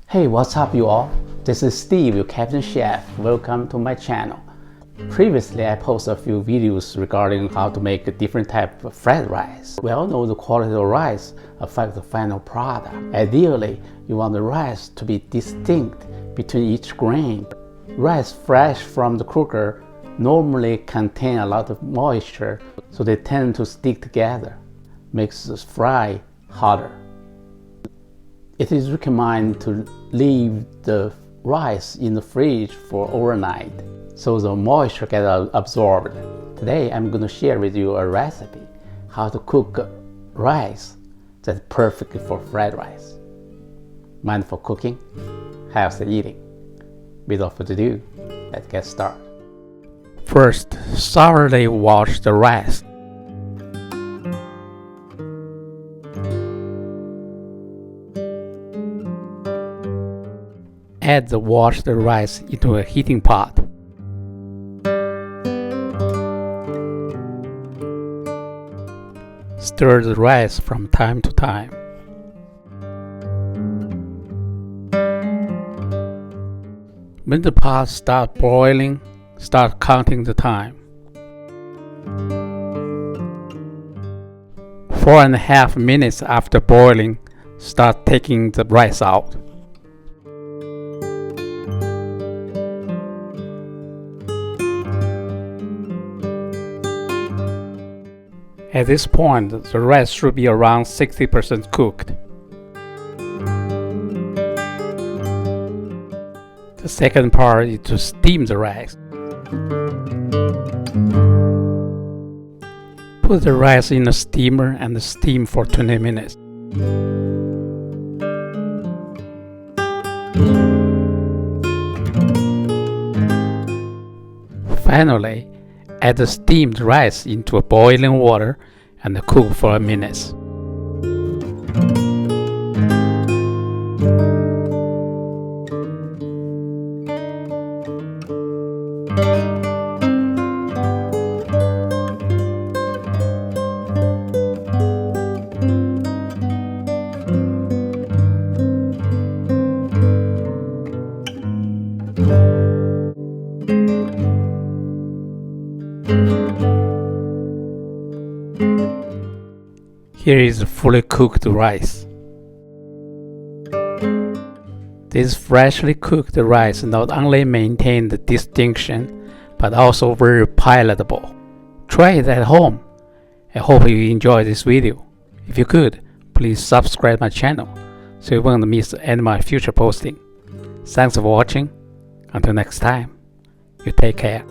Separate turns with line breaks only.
Hey, what's up you all? This is Steve, your Captain Chef. Welcome to my channel. Previously, I posted a few videos regarding how to make a different type of fried rice. We all know the quality of rice affects the final product. Ideally, you want the rice to be distinct between each grain. Rice fresh from the cooker normally contain a lot of moisture, so they tend to stick together, makes the fry harder. It is recommended to leave the rice in the fridge for overnight so the moisture gets absorbed. Today I'm going to share with you a recipe how to cook rice that's perfect for fried rice. Mindful cooking, healthy eating. Without further ado, let's get started. First, thoroughly wash the rice. Add the washed rice into a heating pot. Stir the rice from time to time. When the pot starts boiling, start counting the time. 4.5 minutes after boiling, start taking the rice out. At this point, the rice should be around 60% cooked. The second part is to steam the rice. Put the rice in a steamer and steam for 20 minutes. Finally, add the steamed rice into boiling water and cook for a minute. Here is fully cooked rice. This freshly cooked rice not only maintains the distinction, but also very palatable. Try it at home. I hope you enjoyed this video. If you could, please subscribe my channel so you won't miss any of my future posting. Thanks for watching. Until next time, you take care.